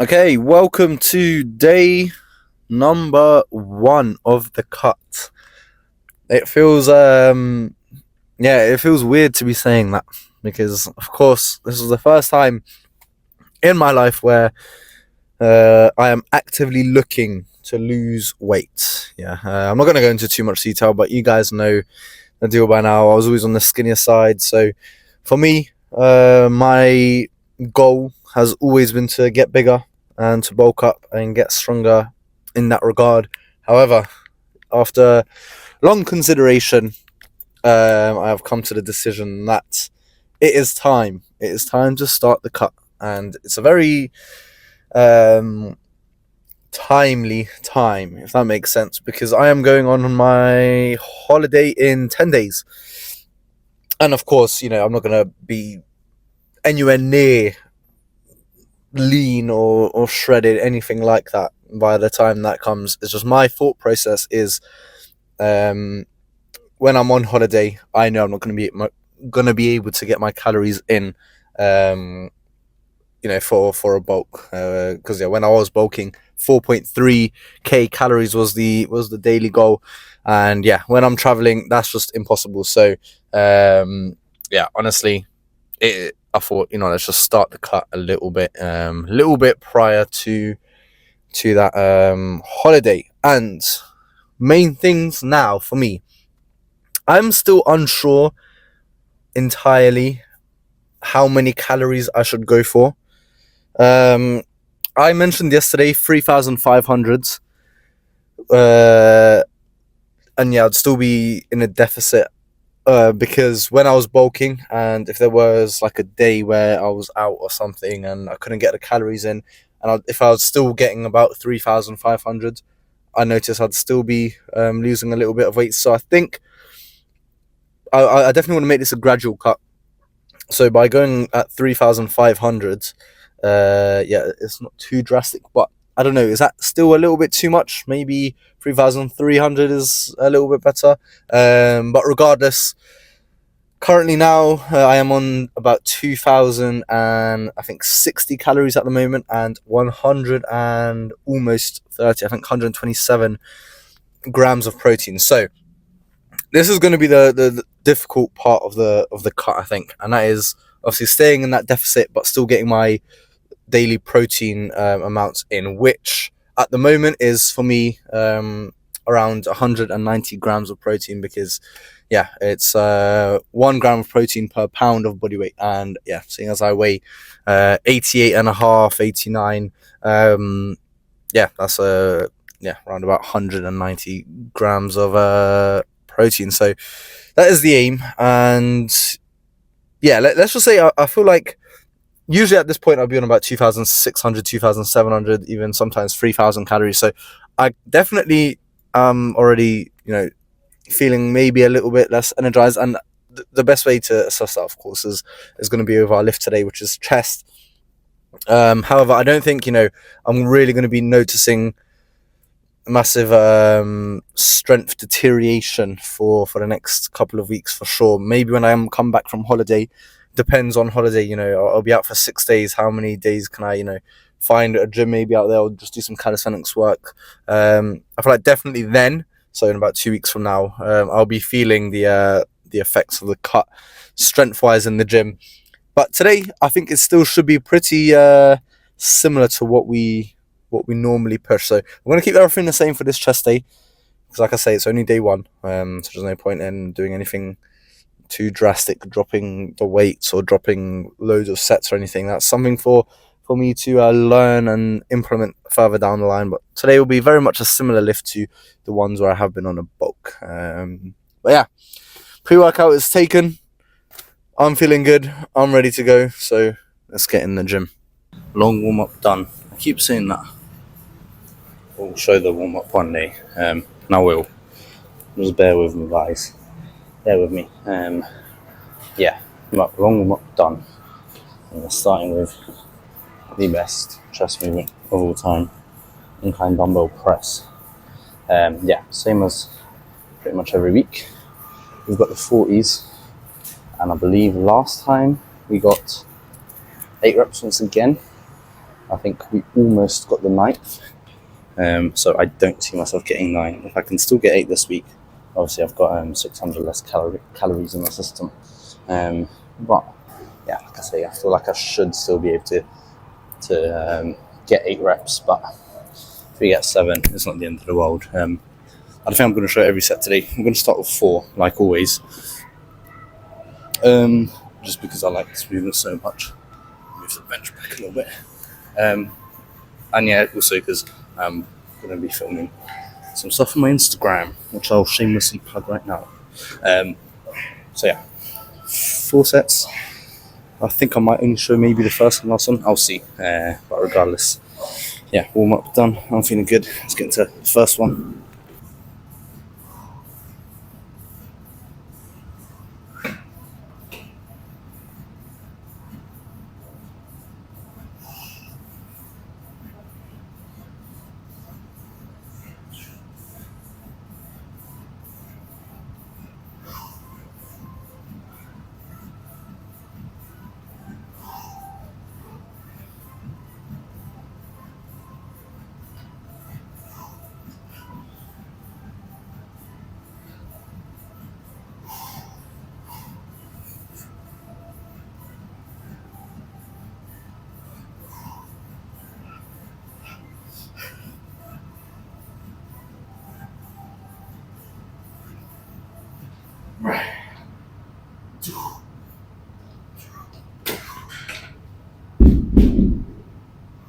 Okay, welcome to day number 1 of the cut. It feels it feels weird to be saying that because of course this is the first time in my life where I am actively looking to lose weight. I'm not going to go into too much detail, but you guys know the deal by now. I was always on the skinnier side, so for me, my goal has always been to get bigger and to bulk up and get stronger in that regard. However, after long consideration, I have come to the decision that it is time. It is time to start the cut, and it's a very timely time, if that makes sense, because I am going on my holiday in 10 days. And of course, I'm not going to be anywhere near lean or shredded, anything like that by the time that comes. It's just my thought process is when I'm on holiday, I know I'm not going to be able to get my calories in for a bulk, because when I was bulking, 4.3k calories was the daily goal, and when I'm traveling, that's just impossible. So honestly, I thought, let's just start the cut a little bit prior to that holiday. And main things now for me, I'm still unsure entirely how many calories I should go for. I mentioned yesterday 3,500, and I'd still be in a deficit because when I was bulking, and if there was like a day where I was out or something and I couldn't get the calories in, and if I was still getting about 3,500, I noticed I'd still be losing a little bit of weight. So I think I definitely want to make this a gradual cut. So by going at 3,500, it's not too drastic, but I don't know, is that still a little bit too much? Maybe 3,300 is a little bit better. But regardless, currently now I am on about 2,000 and I think 60 calories at the moment, and 100 and almost 30, I think 127 grams of protein. So this is going to be the difficult part of the cut, I think, and that is obviously staying in that deficit but still getting my daily protein amounts in, which at the moment is for me around 190 grams of protein, because it's 1 gram of protein per pound of body weight, and seeing as I weigh 88 and a half, 89, that's around about 190 grams of protein. So that is the aim, and let's just say I feel like usually at this point I'll be on about 2,600, 2,700, even sometimes 3,000 calories. So I definitely already feeling maybe a little bit less energized, and the best way to assess that, of course, is going to be with our lift today, which is chest. However, I don't think I'm really going to be noticing massive strength deterioration for the next couple of weeks for sure. Maybe when I come back from holiday, depends on holiday. I'll be out for 6 days. How many days can I find a gym maybe out there, or just do some calisthenics work? I feel like definitely then, so in about 2 weeks from now, I'll be feeling the effects of the cut strength wise in the gym. But today I think it still should be pretty similar to what we normally push. So I'm going to keep everything the same for this chest day, because like I say, it's only day 1, so there's no point in doing anything too drastic, dropping the weights or dropping loads of sets or anything. That's something for me to learn and implement further down the line. But today will be very much a similar lift to the ones where I have been on a bulk. But pre-workout is taken. I'm feeling good. I'm ready to go. So let's get in the gym. Long warm-up done. I keep saying that. We'll show the warm-up one day, and I will. Just bear with me, guys. Bear with me. Long warm-up done. And we're starting with the best chest movement of all time, Incline Dumbbell Press. Same as pretty much every week. We've got the 40s, and I believe last time we got 8 reps once again. I think we almost got the 9th. So I don't see myself getting 9. If I can still get 8 this week, obviously I've got 600 less calories in my system. But yeah, like I say, I feel like I should still be able to get 8 reps. But if we get 7, it's not the end of the world. I think I'm going to show every set today. I'm going to start with 4, like always. Just because I like this movement so much. Move the bench back a little bit. And yeah, also because I'm going to be filming some stuff on my Instagram, which I'll shamelessly plug right now. So yeah, 4 sets. I think I might only show maybe the first and last one. I'll see. But regardless, yeah, warm up done. I'm feeling good. Let's get into the first one.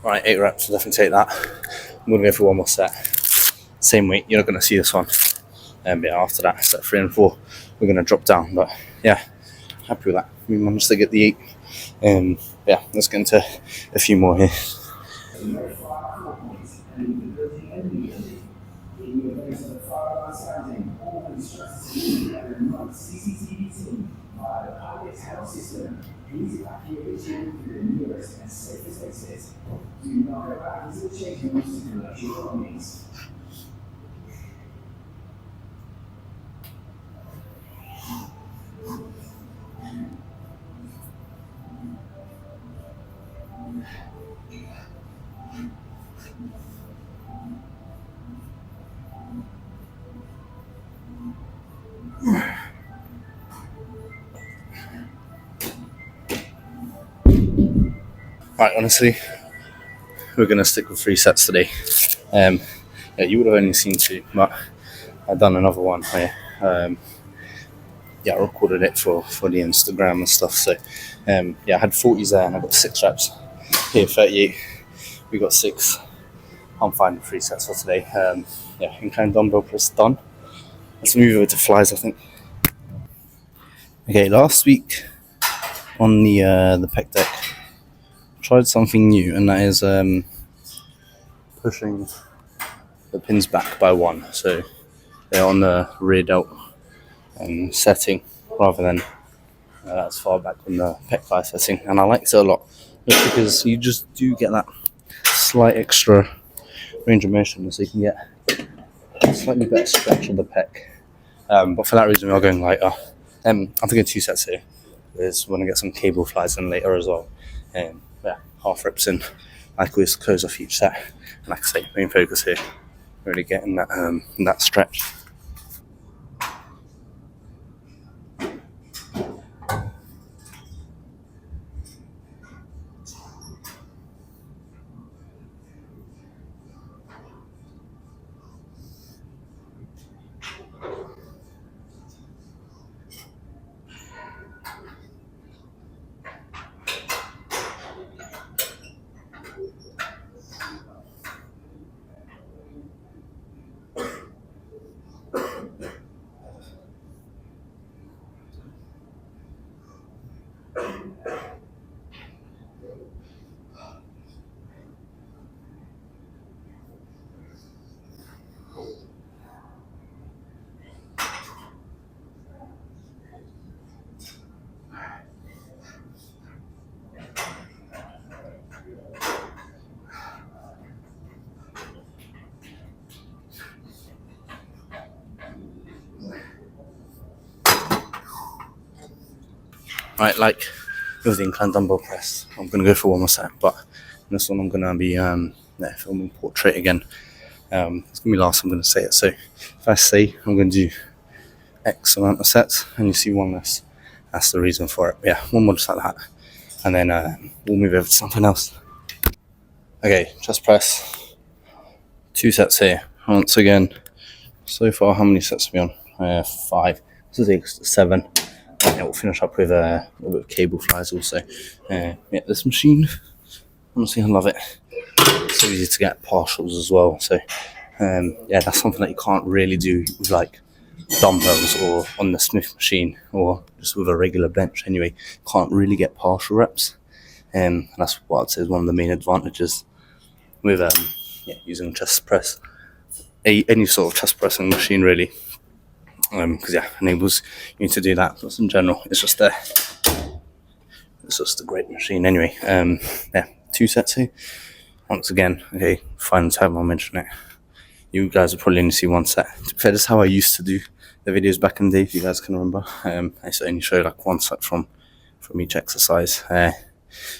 Right, 8 reps, I'll definitely take that. I'm going to go for one more set. Same weight, you're not going to see this one. But after that, set 3 and 4, we're going to drop down. But yeah, happy with that. We managed to get the 8. Yeah, let's get into a few more here. Right, honestly, we're going to stick with 3 sets today. Yeah, you would have only seen 2, but I've done another one where yeah, I recorded it for the Instagram and stuff. So yeah, I had 40s there and I got 6 reps. Here, 38, we got 6. I'm fine with 3 sets for today. Yeah, incline dumbbell press done. Let's move over to flies, I think. Okay, last week on the pec deck, tried something new, and that is pushing the pins back by 1. So they're on the rear delt setting rather than as far back on the Pec Fly setting, and I liked it a lot just because you just do get that slight extra range of motion, so you can get a slightly better stretch of the pec. But for that reason, we are going lighter. I'm thinking 2 sets here. There's want to get some cable flies in later as well. Yeah, half reps in, like always, close off each set. And like I say, main focus here, really getting that stretch. Right, like with the incline dumbbell press, I'm going to go for one more set, but This one I'm gonna be filming portrait again. It's gonna be last I'm gonna say it. So if I say I'm gonna do X amount of sets and you see one less, that's the reason for it. Yeah, one more just like that, and then we'll move over to something else. Okay, chest press, 2 sets here. Once again, so far how many sets are we on? 5. This is 7. Yeah, we'll finish up with a little bit of cable flies also. Yeah, this machine, honestly I love it. It's so easy to get partials as well. So yeah, that's something that you can't really do with like dumbbells or on the Smith machine or just with a regular bench anyway. Can't really get partial reps. And that's what I'd say is one of the main advantages with using chest press. Any sort of chest pressing machine really. Because yeah, enables you to do that. Plus in general, it's just a great machine anyway. Yeah, 2 sets here. Once again, okay, final time I'll mention it. You guys will probably only see 1 set. To be fair, that's how I used to do the videos back in the day, if you guys can remember. I used to only show like 1 set from each exercise.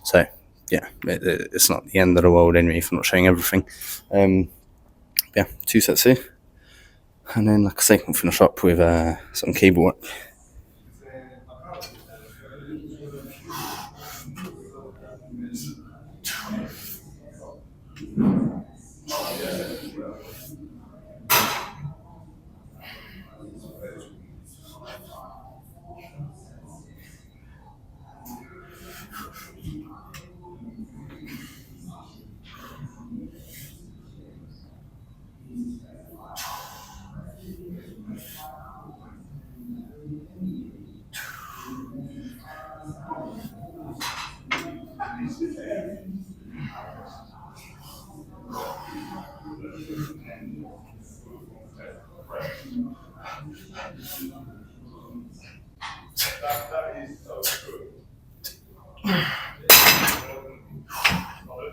So yeah, it's not the end of the world anyway if I'm not showing everything. Yeah, 2 sets here. And then, like I say, we'll finish up with some cable work.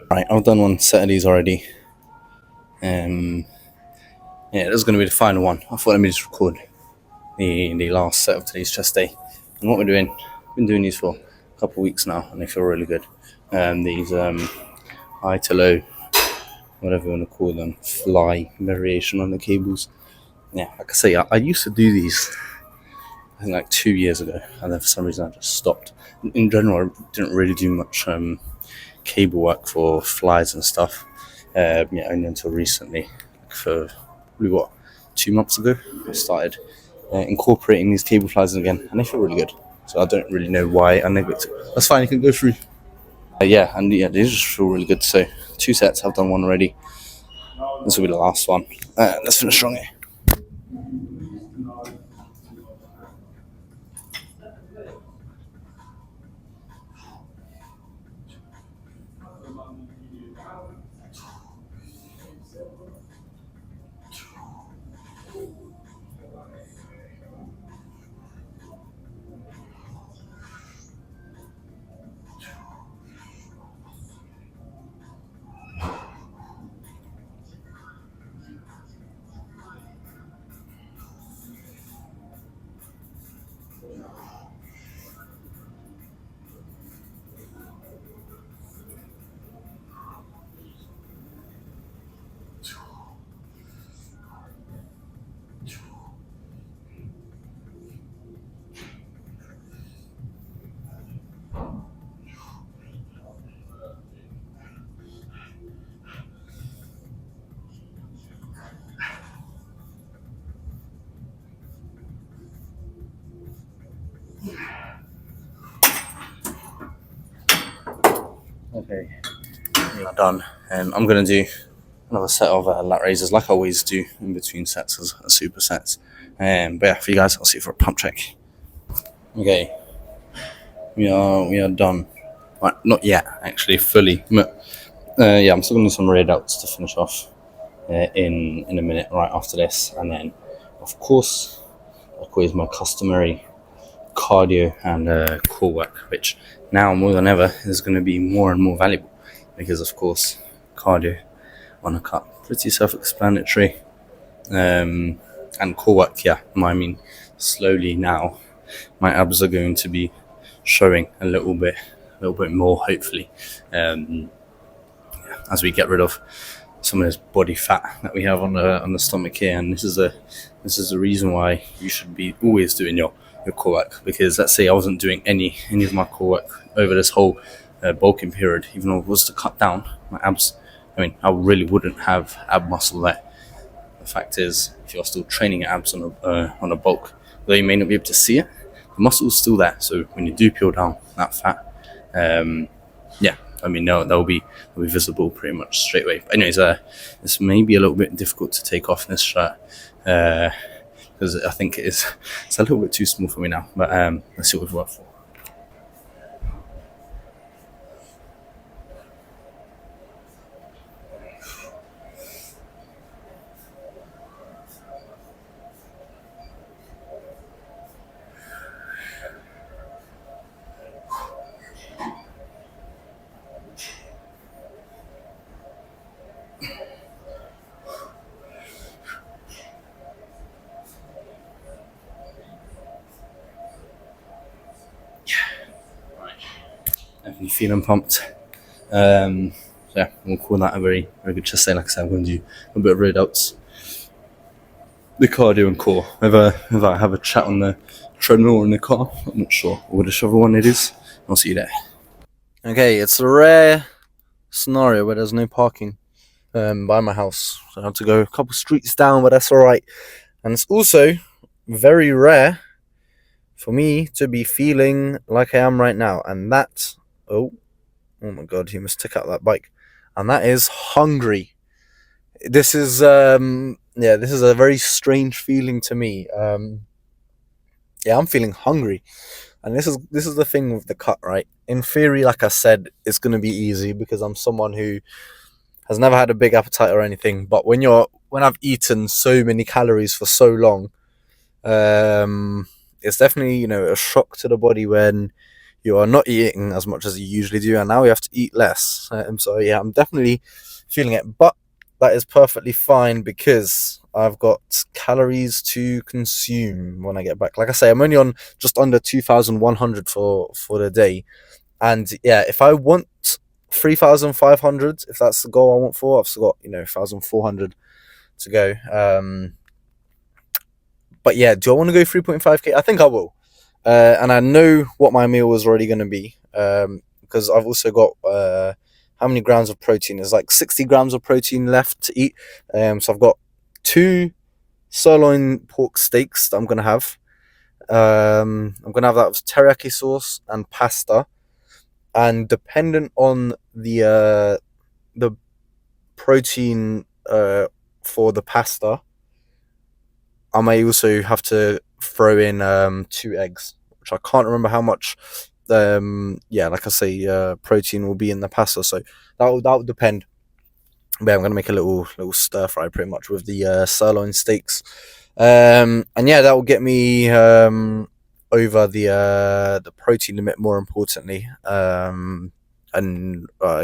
Right, I've done 1 set of these already. Yeah, this is going to be the final one. I thought let me just record the last set of today's chest day. And what we're doing, I've been doing these for a couple of weeks now, and they feel really good. These high to low, whatever you want to call them, fly variation on the cables. Yeah, like I say, I used to do these, I think like 2 years ago, and then for some reason I just stopped. In general, I didn't really do much cable work for flies and stuff. Yeah, only until recently, for probably 2 months ago, I started incorporating these cable flies again, and they feel really good. So I don't really know why I neglect it. That's fine, you can go through. Yeah, and yeah, they just feel really good. So 2 sets, I've done 1 already. This will be the last one. Let's finish strong here. Okay, we are done. I'm going to do another set of lat raises like I always do in between sets as supersets. But yeah, for you guys, I'll see you for a pump check. Okay, we are done. Right, not yet, actually, fully. But, yeah, I'm still going to do some rear delts to finish off in a minute right after this. And then, of course, my customary cardio and core work, which now more than ever is going to be more and more valuable because, of course, cardio on a cut, pretty self-explanatory, and core work, yeah, I mean, slowly now my abs are going to be showing a little bit more, hopefully. as we get rid of some of this body fat that we have on the stomach here. And this is the reason why you should be always doing your core work, because let's say I wasn't doing any of my core work over this whole bulking period, even though it was to cut down my abs, I mean, I really wouldn't have ab muscle there. The fact is, if you're still training your abs on a bulk, though you may not be able to see it, the muscle's still there. So when you do peel down that fat, I mean, that will be visible pretty much straight away. But anyways, this may be a little bit difficult to take off in this shirt, because I think it's a little bit too small for me now. But let's see what we've worked for. Definitely feeling pumped. Yeah, we'll call that a very good chest day. Like I said, I'm going to do a bit of road outs, the cardio and core. If I have a chat on the treadmill or in the car, I'm not sure, or whichever one it is. I'll see you there. Okay, it's a rare scenario where there's no parking by my house, so I have to go a couple streets down, but that's alright. And it's also very rare for me to be feeling like I am right now, and that, oh my god, he must take out that bike, and that is hungry. This is this is a very strange feeling to me. I'm feeling hungry, and this is the thing with the cut, right? In theory, like I said, it's going to be easy because I'm someone who has never had a big appetite or anything. But when I've eaten so many calories for so long, it's definitely, a shock to the body when you are not eating as much as you usually do, and now you have to eat less. So yeah, I'm definitely feeling it, but that is perfectly fine because I've got calories to consume when I get back. Like I say, I'm only on just under 2,100 for the day, and yeah, if I want 3,500, if that's the goal I want for, I've still got 1,400 to go. But yeah, do I want to go 3.5k? I think I will. And I know what my meal is already going to be, because I've also got how many grams of protein? There's like 60 grams of protein left to eat. So I've got 2 sirloin pork steaks that I'm going to have. I'm going to have that with teriyaki sauce and pasta. And dependent on the protein for the pasta, I may also have to throw in 2 eggs, which I can't remember how much. Like I say, protein will be in the pasta, so that will depend. But I'm gonna make a little stir fry pretty much with the sirloin steaks, and yeah, that will get me over the protein limit. More importantly, and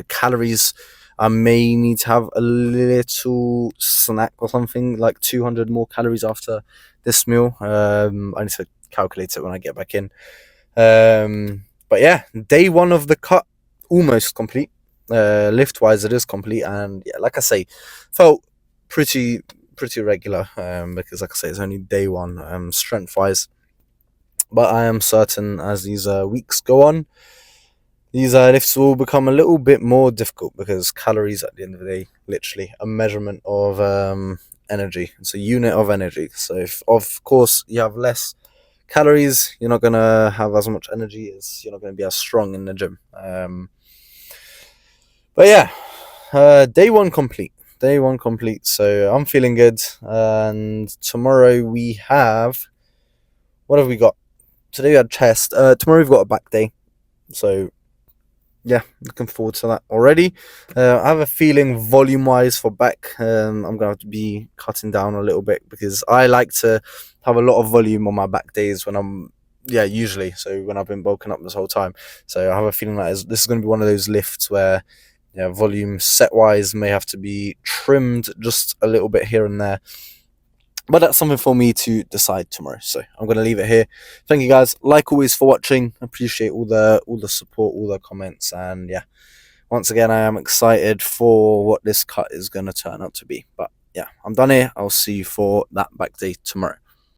calories. I may need to have a little snack or something, like 200 more calories after this meal. I need to calculate it when I get back in. But yeah, day 1 of the cut, almost complete. Lift-wise, it is complete. And yeah, like I say, felt pretty regular, because like I say, it's only day 1, strength-wise. But I am certain as these weeks go on, these lifts will become a little bit more difficult, because calories at the end of the day, literally a measurement of energy. It's a unit of energy. So if, of course, you have less calories, you're not going to have as much energy, you're not going to be as strong in the gym. But yeah, day 1 complete. So I'm feeling good. And tomorrow we have, what have we got? Today we had chest. Tomorrow we've got a back day. So yeah, looking forward to that already. I have a feeling volume-wise for back, I'm going to have to be cutting down a little bit, because I like to have a lot of volume on my back days when I'm, usually. So when I've been bulking up this whole time. So I have a feeling that this is going to be one of those lifts where, volume set-wise may have to be trimmed just a little bit here and there. But that's something for me to decide tomorrow. So I'm going to leave it here. Thank you guys, like always, for watching. I appreciate all the support, all the comments, and yeah, once again, I am excited for what this cut is going to turn out to be. But yeah, I'm done here. I'll see you for that back day tomorrow.